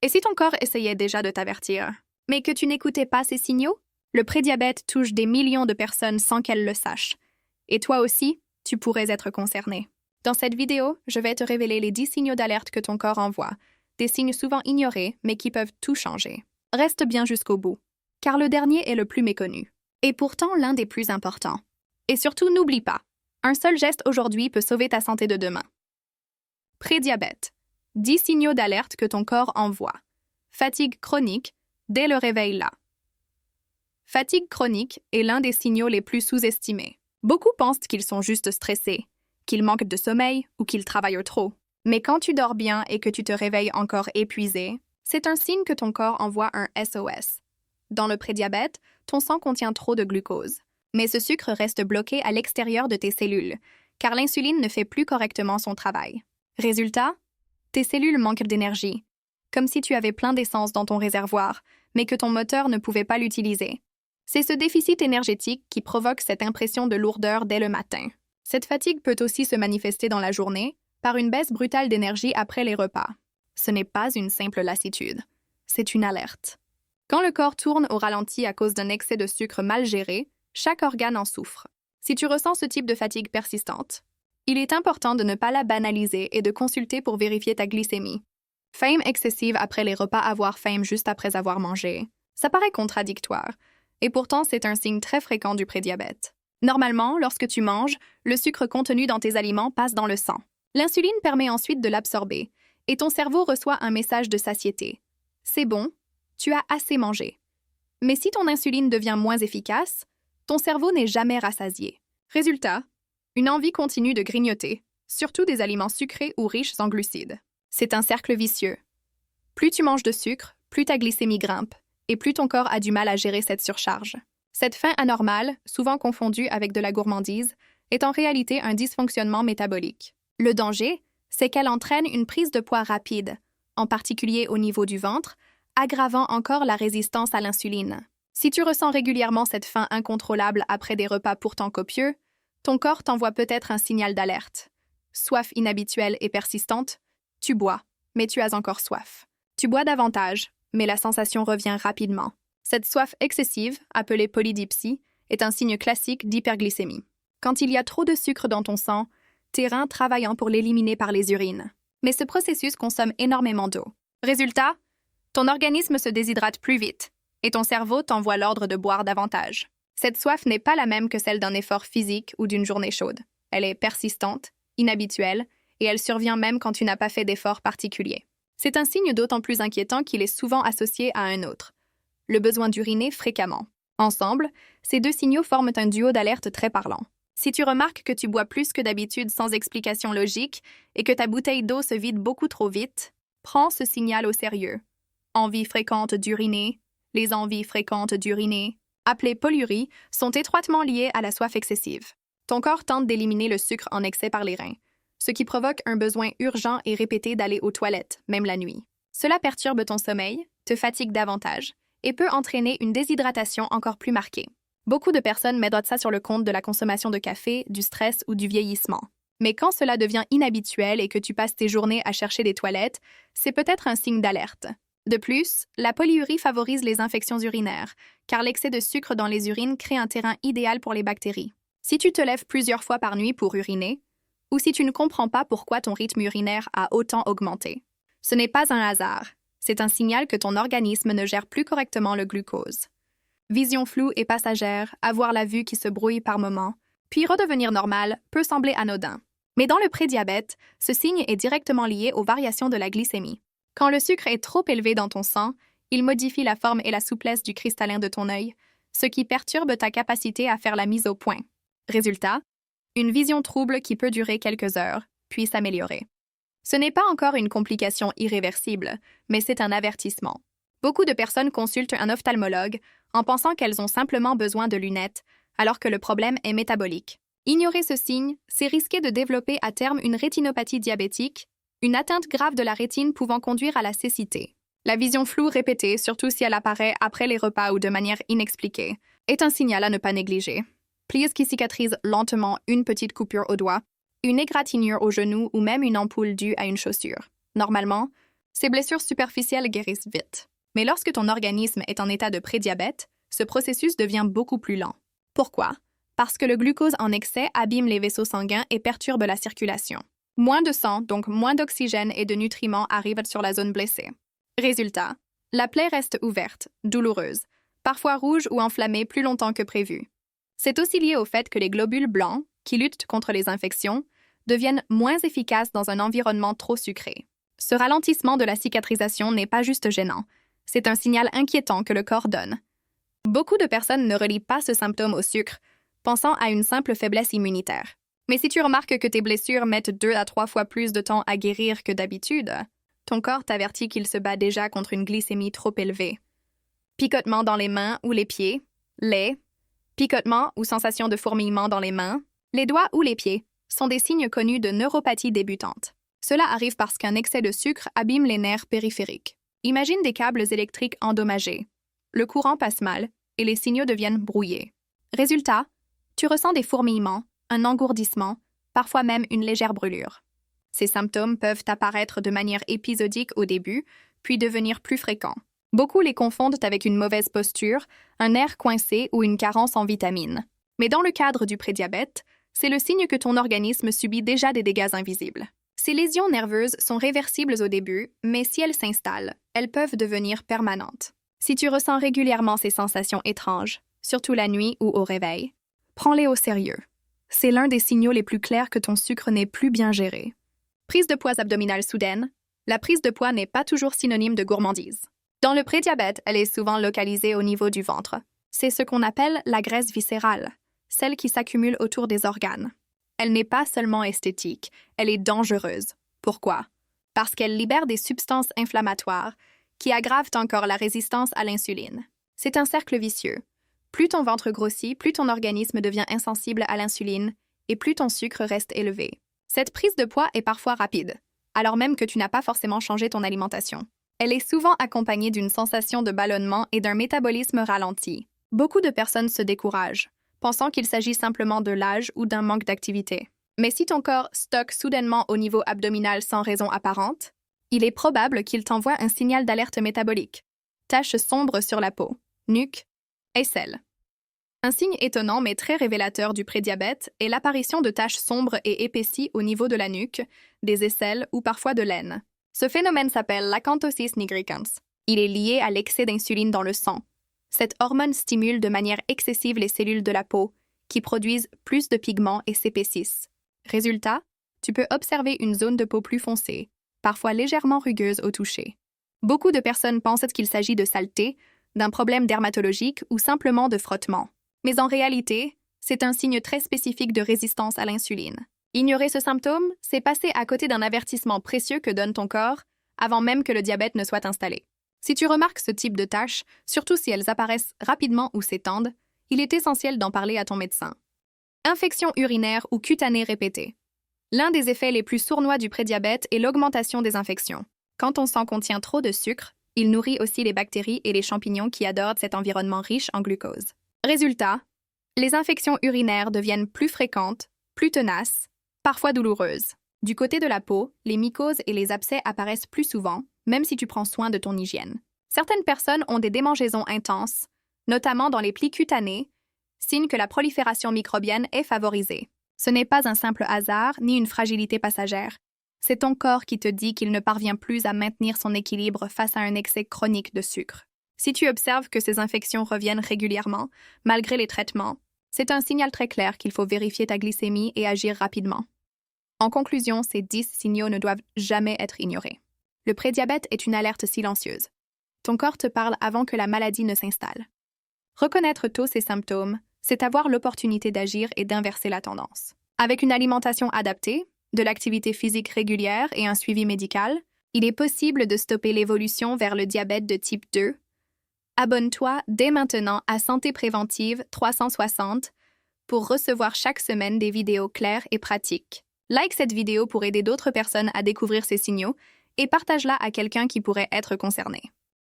Et si ton corps essayait déjà de t'avertir, mais que tu n'écoutais pas ces signaux? Le prédiabète touche des millions de personnes sans qu'elles le sachent. Et toi aussi, tu pourrais être concerné. Dans cette vidéo, je vais te révéler les 10 signaux d'alerte que ton corps envoie, des signes souvent ignorés, mais qui peuvent tout changer. Reste bien jusqu'au bout, car le dernier est le plus méconnu, et pourtant l'un des plus importants. Et surtout, n'oublie pas, un seul geste aujourd'hui peut sauver ta santé de demain. Prédiabète. 10 signaux d'alerte que ton corps envoie. Fatigue chronique, dès le réveil là. Fatigue chronique est l'un des signaux les plus sous-estimés. Beaucoup pensent qu'ils sont juste stressés, qu'ils manquent de sommeil ou qu'ils travaillent trop. Mais quand tu dors bien et que tu te réveilles encore épuisé, c'est un signe que ton corps envoie un SOS. Dans le prédiabète, ton sang contient trop de glucose. Mais ce sucre reste bloqué à l'extérieur de tes cellules, car l'insuline ne fait plus correctement son travail. Résultat, tes cellules manquent d'énergie, comme si tu avais plein d'essence dans ton réservoir, mais que ton moteur ne pouvait pas l'utiliser. C'est ce déficit énergétique qui provoque cette impression de lourdeur dès le matin. Cette fatigue peut aussi se manifester dans la journée, par une baisse brutale d'énergie après les repas. Ce n'est pas une simple lassitude, c'est une alerte. Quand le corps tourne au ralenti à cause d'un excès de sucre mal géré, chaque organe en souffre. Si tu ressens ce type de fatigue persistante, il est important de ne pas la banaliser et de consulter pour vérifier ta glycémie. Faim excessive après les repas, avoir faim juste après avoir mangé. Ça paraît contradictoire, et pourtant c'est un signe très fréquent du prédiabète. Normalement, lorsque tu manges, le sucre contenu dans tes aliments passe dans le sang. L'insuline permet ensuite de l'absorber, et ton cerveau reçoit un message de satiété. C'est bon, tu as assez mangé. Mais si ton insuline devient moins efficace, ton cerveau n'est jamais rassasié. Résultat, une envie continue de grignoter, surtout des aliments sucrés ou riches en glucides. C'est un cercle vicieux. Plus tu manges de sucre, plus ta glycémie grimpe, et plus ton corps a du mal à gérer cette surcharge. Cette faim anormale, souvent confondue avec de la gourmandise, est en réalité un dysfonctionnement métabolique. Le danger, c'est qu'elle entraîne une prise de poids rapide, en particulier au niveau du ventre, aggravant encore la résistance à l'insuline. Si tu ressens régulièrement cette faim incontrôlable après des repas pourtant copieux, ton corps t'envoie peut-être un signal d'alerte. Soif inhabituelle et persistante, tu bois, mais tu as encore soif. Tu bois davantage, mais la sensation revient rapidement. Cette soif excessive, appelée polydipsie, est un signe classique d'hyperglycémie. Quand il y a trop de sucre dans ton sang, tes reins travaillant pour l'éliminer par les urines. Mais ce processus consomme énormément d'eau. Résultat, ton organisme se déshydrate plus vite, et ton cerveau t'envoie l'ordre de boire davantage. Cette soif n'est pas la même que celle d'un effort physique ou d'une journée chaude. Elle est persistante, inhabituelle, et elle survient même quand tu n'as pas fait d'effort particulier. C'est un signe d'autant plus inquiétant qu'il est souvent associé à un autre, le besoin d'uriner fréquemment. Ensemble, ces deux signaux forment un duo d'alerte très parlant. Si tu remarques que tu bois plus que d'habitude sans explication logique et que ta bouteille d'eau se vide beaucoup trop vite, prends ce signal au sérieux. Envie fréquente d'uriner, les envies fréquentes d'uriner, appelées polyuries, sont étroitement liées à la soif excessive. Ton corps tente d'éliminer le sucre en excès par les reins, ce qui provoque un besoin urgent et répété d'aller aux toilettes, même la nuit. Cela perturbe ton sommeil, te fatigue davantage et peut entraîner une déshydratation encore plus marquée. Beaucoup de personnes mettent ça sur le compte de la consommation de café, du stress ou du vieillissement. Mais quand cela devient inhabituel et que tu passes tes journées à chercher des toilettes, c'est peut-être un signe d'alerte. De plus, la polyurie favorise les infections urinaires, car l'excès de sucre dans les urines crée un terrain idéal pour les bactéries. Si tu te lèves plusieurs fois par nuit pour uriner, ou si tu ne comprends pas pourquoi ton rythme urinaire a autant augmenté, ce n'est pas un hasard. C'est un signal que ton organisme ne gère plus correctement le glucose. Vision floue et passagère, avoir la vue qui se brouille par moments, puis redevenir normale peut sembler anodin. Mais dans le prédiabète, ce signe est directement lié aux variations de la glycémie. Quand le sucre est trop élevé dans ton sang, il modifie la forme et la souplesse du cristallin de ton œil, ce qui perturbe ta capacité à faire la mise au point. Résultat, une vision trouble qui peut durer quelques heures, puis s'améliorer. Ce n'est pas encore une complication irréversible, mais c'est un avertissement. Beaucoup de personnes consultent un ophtalmologue en pensant qu'elles ont simplement besoin de lunettes, alors que le problème est métabolique. Ignorer ce signe, c'est risquer de développer à terme une rétinopathie diabétique, une atteinte grave de la rétine pouvant conduire à la cécité. La vision floue répétée, surtout si elle apparaît après les repas ou de manière inexpliquée, est un signal à ne pas négliger. Plies qui cicatrisent lentement, une petite coupure au doigt, une égratignure au genou ou même une ampoule due à une chaussure. Normalement, Ces blessures superficielles guérissent vite. Mais lorsque ton organisme est en état de prédiabète, ce processus devient beaucoup plus lent. Pourquoi? Parce que le glucose en excès abîme les vaisseaux sanguins et perturbe la circulation. Moins de sang, donc moins d'oxygène et de nutriments arrivent sur la zone blessée. Résultat, la plaie reste ouverte, douloureuse, parfois rouge ou enflammée plus longtemps que prévu. C'est aussi lié au fait que les globules blancs, qui luttent contre les infections, deviennent moins efficaces dans un environnement trop sucré. Ce ralentissement de la cicatrisation n'est pas juste gênant, c'est un signal inquiétant que le corps donne. Beaucoup de personnes ne relient pas ce symptôme au sucre, pensant à une simple faiblesse immunitaire. Mais si tu remarques que tes blessures mettent 2 à 3 fois plus de temps à guérir que d'habitude, ton corps t'avertit qu'il se bat déjà contre une glycémie trop élevée. Picotements dans les mains ou les pieds, lait, picotements ou sensation de fourmillement dans les mains, les doigts ou les pieds sont des signes connus de neuropathie débutante. Cela arrive parce qu'un excès de sucre abîme les nerfs périphériques. Imagine des câbles électriques endommagés. Le courant passe mal et les signaux deviennent brouillés. Résultat, tu ressens des fourmillements, un engourdissement, parfois même une légère brûlure. Ces symptômes peuvent apparaître de manière épisodique au début, puis devenir plus fréquents. Beaucoup les confondent avec une mauvaise posture, un nerf coincé ou une carence en vitamines. Mais dans le cadre du prédiabète, c'est le signe que ton organisme subit déjà des dégâts invisibles. Ces lésions nerveuses sont réversibles au début, mais si elles s'installent, elles peuvent devenir permanentes. Si tu ressens régulièrement ces sensations étranges, surtout la nuit ou au réveil, prends-les au sérieux. C'est l'un des signaux les plus clairs que ton sucre n'est plus bien géré. Prise de poids abdominale soudaine. La prise de poids n'est pas toujours synonyme de gourmandise. Dans le prédiabète, elle est souvent localisée au niveau du ventre. C'est ce qu'on appelle la graisse viscérale, celle qui s'accumule autour des organes. Elle n'est pas seulement esthétique, elle est dangereuse. Pourquoi? Parce qu'elle libère des substances inflammatoires qui aggravent encore la résistance à l'insuline. C'est un cercle vicieux. Plus ton ventre grossit, plus ton organisme devient insensible à l'insuline et plus ton sucre reste élevé. Cette prise de poids est parfois rapide, alors même que tu n'as pas forcément changé ton alimentation. Elle est souvent accompagnée d'une sensation de ballonnement et d'un métabolisme ralenti. Beaucoup de personnes se découragent, pensant qu'il s'agit simplement de l'âge ou d'un manque d'activité. Mais si ton corps stocke soudainement au niveau abdominal sans raison apparente, il est probable qu'il t'envoie un signal d'alerte métabolique. Taches sombres sur la peau, nuque, aisselle. Un signe étonnant mais très révélateur du prédiabète est l'apparition de taches sombres et épaissies au niveau de la nuque, des aisselles ou parfois de l'aine. Ce phénomène s'appelle l'acanthosis nigricans. Il est lié à l'excès d'insuline dans le sang. Cette hormone stimule de manière excessive les cellules de la peau, qui produisent plus de pigments et s'épaississent. Résultat, tu peux observer une zone de peau plus foncée, parfois légèrement rugueuse au toucher. Beaucoup de personnes pensent qu'il s'agit de saleté, d'un problème dermatologique ou simplement de frottement. Mais en réalité, c'est un signe très spécifique de résistance à l'insuline. Ignorer ce symptôme, c'est passer à côté d'un avertissement précieux que donne ton corps avant même que le diabète ne soit installé. Si tu remarques ce type de tâches, surtout si elles apparaissent rapidement ou s'étendent, il est essentiel d'en parler à ton médecin. Infection urinaire ou cutanée répétée. L'un des effets les plus sournois du prédiabète est l'augmentation des infections. Quand ton sang contient trop de sucre, il nourrit aussi les bactéries et les champignons qui adorent cet environnement riche en glucose. Résultat, les infections urinaires deviennent plus fréquentes, plus tenaces, parfois douloureuses. Du côté de la peau, les mycoses et les abcès apparaissent plus souvent, même si tu prends soin de ton hygiène. Certaines personnes ont des démangeaisons intenses, notamment dans les plis cutanés, signe que la prolifération microbienne est favorisée. Ce n'est pas un simple hasard ni une fragilité passagère. C'est ton corps qui te dit qu'il ne parvient plus à maintenir son équilibre face à un excès chronique de sucre. Si tu observes que ces infections reviennent régulièrement, malgré les traitements, c'est un signal très clair qu'il faut vérifier ta glycémie et agir rapidement. En conclusion, ces 10 signaux ne doivent jamais être ignorés. Le prédiabète est une alerte silencieuse. Ton corps te parle avant que la maladie ne s'installe. Reconnaître tôt ces symptômes, c'est avoir l'opportunité d'agir et d'inverser la tendance. Avec une alimentation adaptée, de l'activité physique régulière et un suivi médical, il est possible de stopper l'évolution vers le diabète de type 2. Abonne-toi dès maintenant à Santé Préventive 360 pour recevoir chaque semaine des vidéos claires et pratiques. Like cette vidéo pour aider d'autres personnes à découvrir ces signaux et partage-la à quelqu'un qui pourrait être concerné.